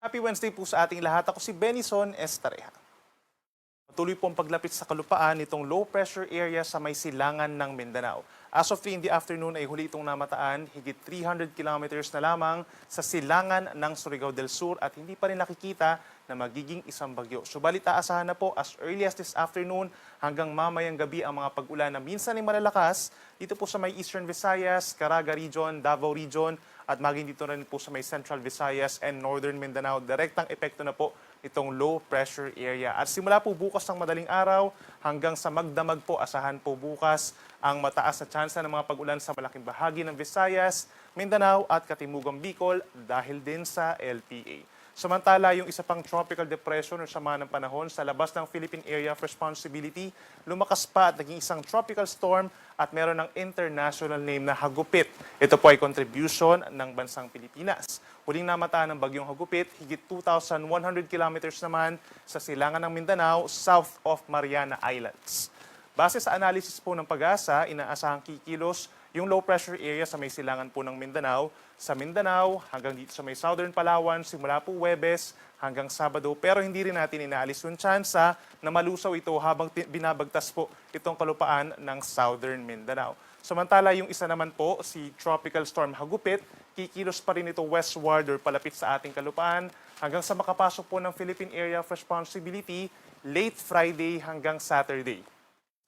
Happy Wednesday po sa ating lahat. Ako si Benison Estareja. Patuloy po ang paglapit sa kalupaan nitong low pressure area sa may silangan ng Mindanao. As of 3 in the afternoon ay huli itong namataan, higit 300 kilometers na lamang sa silangan ng Surigao del Sur at hindi pa rin nakikita na magiging isang bagyo. Subalit aasahan na po as early as this afternoon hanggang mamayang gabi ang mga pag-ulan na minsan ay malalakas dito po sa may Eastern Visayas, Caraga Region, Davao Region at maging dito rin po sa may Central Visayas and Northern Mindanao. Direktang epekto na po itong low pressure area. At simula po bukas ng madaling araw hanggang sa magdamag po, asahan po bukas ang mataas na tsansa ng mga pag-ulan sa malaking bahagi ng Visayas, Mindanao at Katimugang Bicol dahil din sa LPA. Samantala, yung isa pang tropical depression o sama ng panahon sa labas ng Philippine Area of Responsibility, lumakas pa at naging isang tropical storm at meron ng international name na Hagupit. Ito po ay contribution ng bansang Pilipinas. Huling namataan ng bagyong Hagupit, higit 2,100 kilometers naman sa silangan ng Mindanao, south of Mariana Islands. Base sa analysis po ng Pag-asa, inaasahang kikilos yung low pressure area sa may silangan po ng Mindanao, sa Mindanao hanggang dito sa may Southern Palawan, simula po Huwebes hanggang Sabado. Pero hindi rin natin inaalis yung tsansa na malusaw ito habang binabagtas po itong kalupaan ng Southern Mindanao. Samantala, yung isa naman po, si Tropical Storm Hagupit, kikilos pa rin ito westward or palapit sa ating kalupaan hanggang sa makapasok po ng Philippine Area of Responsibility late Friday hanggang Saturday.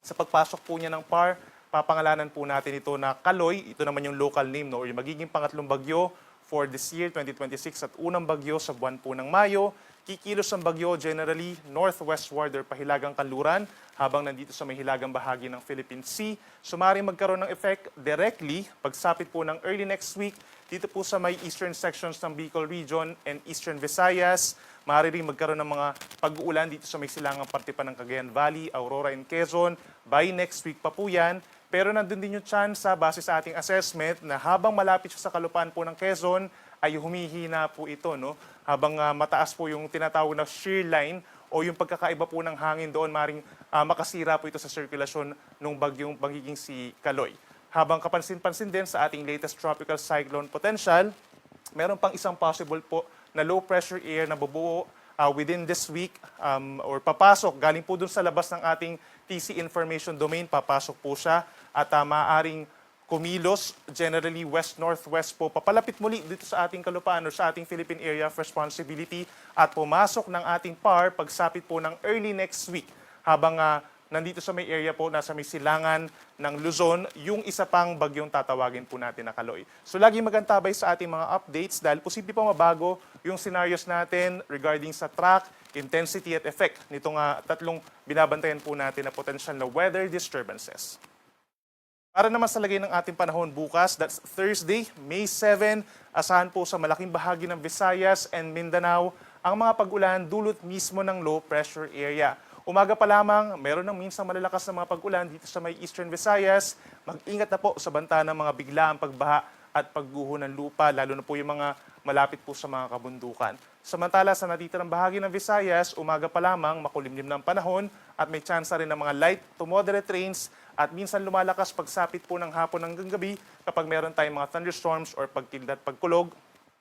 Sa pagpasok po niya ng PAR, papangalanan po natin ito na Kaloy. Ito naman yung local name, no? Or yung magiging pangatlong bagyo for this year, 2026, at unang bagyo sa buwan po ng Mayo. Kikilos ang bagyo generally northwestward or pahilagang kanluran habang nandito sa may hilagang bahagi ng Philippine Sea. Sumaring magkaroon ng effect directly pagsapit po ng early next week dito po sa may eastern sections ng Bicol Region and Eastern Visayas. Maaari rin magkaroon ng mga pag-uulan dito sa may silangang parte pa ng Cagayan Valley, Aurora and Quezon. By next week pa po yan. Pero nandun din yung chance base sa ating assessment na habang malapit siya sa kalupaan po ng Quezon ay humihina po ito, no? Habang mataas po yung tinatawag na shear line o yung pagkakaiba po ng hangin doon, maring makasira po ito sa sirkulasyon ng bagyong magiging si Kaloy. Habang kapansin-pansin din sa ating latest tropical cyclone potential, meron pang isang possible po na low pressure air na bubuo within this week or papasok galing po dun sa labas ng ating TC information domain, papasok po siya at maaaring kumilos, generally west-northwest po, papalapit muli dito sa ating kalupaan o sa ating Philippine Area of Responsibility at pumasok ng ating PAR pagsapit po ng early next week habang nandito sa may area po, nasa may silangan ng Luzon, yung isa pang bagyong tatawagin po natin na Kaloy. So lagi magantabay sa ating mga updates dahil posible pa mabago yung scenarios natin regarding sa track, intensity at effect nitong tatlong binabantayan po natin na potential na weather disturbances. Para naman sa lagay ng ating panahon bukas, that's Thursday, May 7, asahan po sa malaking bahagi ng Visayas and Mindanao ang mga pag-ulan dulot mismo ng low pressure area. Umaga pa lamang, meron ng minsang malalakas na mga pag-ulan dito sa may Eastern Visayas. Mag-ingat na po sa banta ng mga biglaang pagbaha at pagguho ng lupa, lalo na po yung mga malapit po sa mga kabundukan. Samantala sa natitirang bahagi ng Visayas, umaga pa lamang makulimlim ng panahon at may tsansa rin ng mga light to moderate rains at minsan lumalakas pagsapit po ng hapon hanggang gabi kapag meron tayong mga thunderstorms or pagkildat, pagkulog.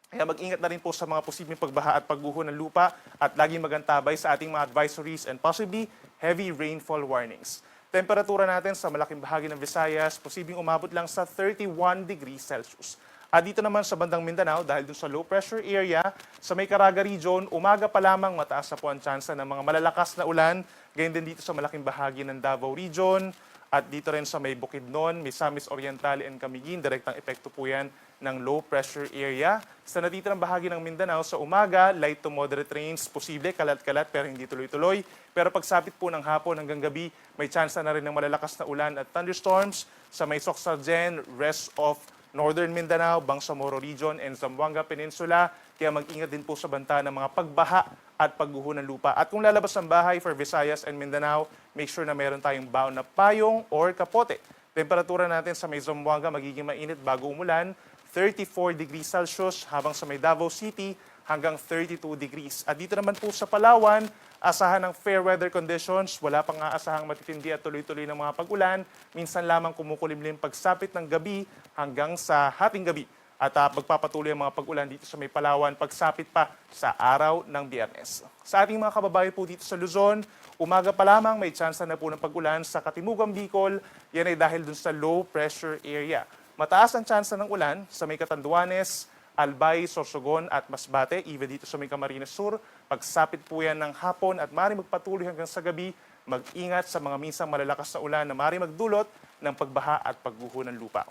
Kaya mag-ingat na rin po sa mga posibleng pagbaha at pagguho ng lupa at laging magantabay sa ating mga advisories and possibly heavy rainfall warnings. Temperatura natin sa malaking bahagi ng Visayas, posibleng umabot lang sa 31 degrees Celsius. At dito naman sa bandang Mindanao, dahil dun sa low pressure area, sa may Caraga Region, umaga pa lamang mataas na po ang tsansa ng mga malalakas na ulan. Ganyan din dito sa malaking bahagi ng Davao Region, at dito rin sa may Bukidnon, Misamis Oriental and Camiguin, direktang epekto po yan ng low pressure area. Sa natitirang bahagi ng Mindanao, sa umaga, light to moderate rains, posible kalat-kalat pero hindi tuloy-tuloy. Pero pagsapit po ng hapon hanggang gabi, may tsansa na rin ng malalakas na ulan at thunderstorms sa may Soxargen, rest of Northern Mindanao, Bangsamoro Region, and Zamboanga Peninsula. Kaya mag-ingat din po sa banta ng mga pagbaha at pagguho ng lupa. At kung lalabas ng bahay for Visayas and Mindanao, make sure na meron tayong baon na payong or kapote. Temperatura natin sa may Zamboanga magiging mainit bago umulan, 34 degrees Celsius, habang sa may Davao City hanggang 32 degrees. At dito naman po sa Palawan, asahan ng fair weather conditions, wala pang aasahang matitindi at tuloy-tuloy ng mga pag-ulan, minsan lamang kumukulimlim pagsapit ng gabi hanggang sa hating gabi. At magpapatuloy ang mga pag-ulan dito sa may Palawan pagsapit pa sa araw ng Biyernes. Sa ating mga kababayan po dito sa Luzon, umaga pa lamang may tsansa na po ng pag-ulan sa Katimugang Bicol. Yan ay dahil dun sa low pressure area. Mataas ang tsansa ng ulan sa may Catanduanes, Albay, Sorsogon at Masbate, even dito sa may Camarines Sur. Pagsapit po yan ng hapon at maaaring magpatuloy hanggang sa gabi, mag-ingat sa mga minsang malalakas na ulan na maaaring magdulot ng pagbaha at pagguho ng lupa.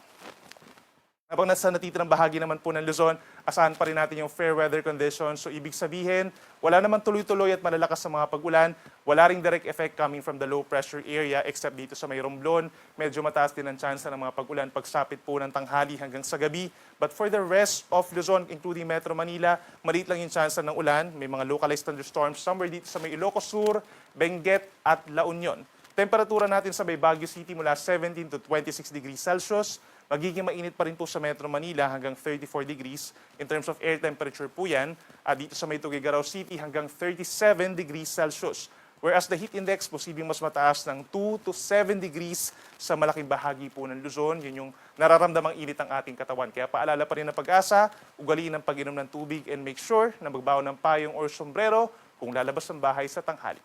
Habang nasa natitirang bahagi naman po ng Luzon, asahan pa rin natin yung fair weather conditions. So ibig sabihin, wala naman tuloy-tuloy at malalakas sa mga pag-ulan. Wala ring direct effect coming from the low pressure area except dito sa may Romblon. Medyo mataas din ang tsansa ng mga pag-ulan pagsapit po ng tanghali hanggang sa gabi. But for the rest of Luzon, including Metro Manila, maliit lang yung tsansa ng ulan. May mga localized thunderstorms somewhere dito sa may Ilocos Sur, Benguet at La Union. Temperatura natin sa may Baguio City mula 17 to 26 degrees Celsius. Magiging mainit pa rin po sa Metro Manila hanggang 34 degrees. In terms of air temperature po yan, dito sa may Tuguegarao City hanggang 37 degrees Celsius. Whereas the heat index posibleng mas mataas ng 2 to 7 degrees sa malaking bahagi po ng Luzon. Yun yung nararamdamang init ng ating katawan. Kaya paalala pa rin ng Pag-asa, ugaliin ang pag-inom ng tubig and make sure na magbaon ng payong or sombrero kung lalabas ng bahay sa tanghali.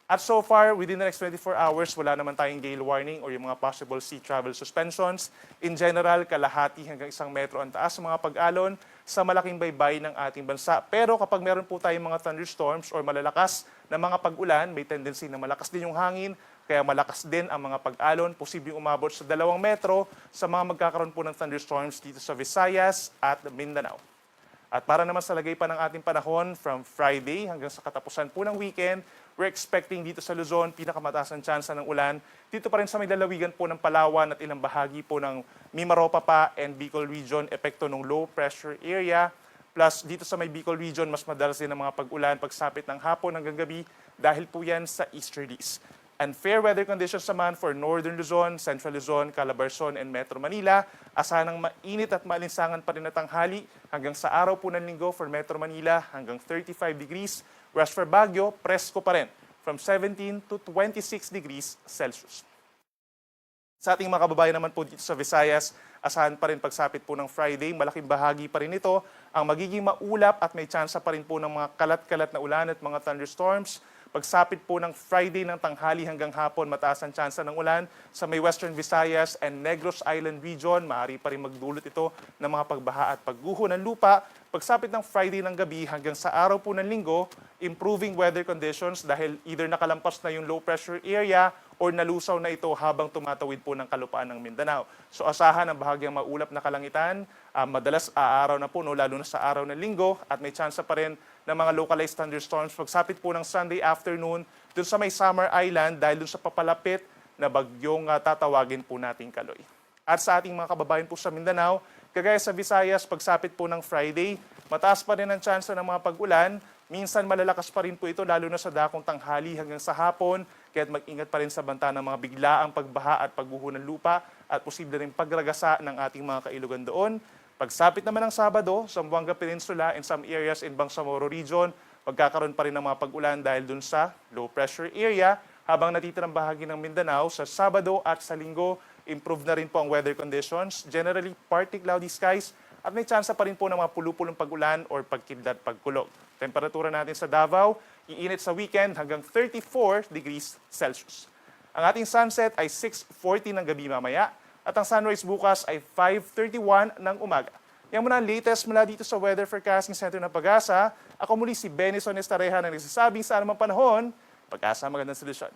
At so far, within the next 24 hours, wala naman tayong gale warning or yung mga possible sea travel suspensions. In general, kalahati hanggang 1 metro ang taas ng mga pag-alon sa malaking baybay ng ating bansa. Pero kapag meron po tayong mga thunderstorms or malalakas na mga pag-ulan, may tendency na malakas din yung hangin, kaya malakas din ang mga pag-alon, posibleng umabot sa 2 metro sa mga magkakaroon po ng thunderstorms dito sa Visayas at Mindanao. At para naman sa lagay pa ng ating panahon, from Friday hanggang sa katapusan po ng weekend, we're expecting dito sa Luzon, pinakamataas ang tsansa ng ulan. Dito pa rin sa may lalawigan po ng Palawan at ilang bahagi po ng Mimaropa pa and Bicol Region, epekto ng low pressure area. Plus dito sa may Bicol Region, mas madalas din ang mga pag-ulan pagsapit ng hapon hanggang gabi dahil po yan sa easterlies. And fair weather conditions naman for Northern Luzon, Central Luzon, Calabarzon, and Metro Manila. Asahan ng mainit at maalinsangan pa rin na tanghali hanggang sa araw po ng linggo for Metro Manila hanggang 35 degrees. Whereas for Baguio, presko pa rin from 17 to 26 degrees Celsius. Sa ating mga kababayan naman po dito sa Visayas, asahan pa rin pagsapit po ng Friday. Malaking bahagi pa rin ito ang magiging maulap at may tsansa pa rin po ng mga kalat-kalat na ulan at mga thunderstorms. Pagsapit po ng Friday ng tanghali hanggang hapon, mataas ang tsansa ng ulan sa may Western Visayas and Negros Island region. Maaari pa rin magdulot ito ng mga pagbaha at pagguho ng lupa. Pagsapit ng Friday ng gabi hanggang sa araw po ng linggo, improving weather conditions dahil either nakalampas na yung low pressure area or nalusaw na ito habang tumatawid po ng kalupaan ng Mindanao. So asahan ang bahagyang maulap na kalangitan, madalas aaraw na po, lalo na sa araw ng linggo, at may tsansa pa rin ng mga localized thunderstorms pagsapit po ng Sunday afternoon dun sa may Summer Island dahil dun sa papalapit na bagyong tatawagin po nating Kaloy. At sa ating mga kababayan po sa Mindanao, kagaya sa Visayas, pagsapit po ng Friday, mataas pa rin ang tsansa ng mga pag-ulan. Minsan malalakas pa rin po ito lalo na sa dakong tanghali hanggang sa hapon, kaya't mag-ingat pa rin sa banta ng mga biglaang pagbaha at pagguho ng lupa at posible rin pagragasa ng ating mga kailugan doon. Pagsapit naman ng Sabado, sa Zamboanga Peninsula and some areas in Bangsamoro Region, magkakaroon pa rin ng mga pag-ulan dahil dun sa low pressure area. Habang natitirang bahagi ng Mindanao, sa Sabado at sa Linggo, improve na rin po ang weather conditions. Generally, partly cloudy skies at may tsansa pa rin po ng mga pulupulong pag-ulan or pagkidlat pagkulog. Temperatura natin sa Davao, iinit sa weekend hanggang 34 degrees Celsius. Ang ating sunset ay 6:40 ng gabi mamaya at ang sunrise bukas ay 5:31 ng umaga. Yan muna ang latest mula dito sa Weather Forecasting Center ng Pag-asa. Ako muli si Benison Estareha na nagsasabing sa anumang panahon, Pag-asa, magandang solusyon.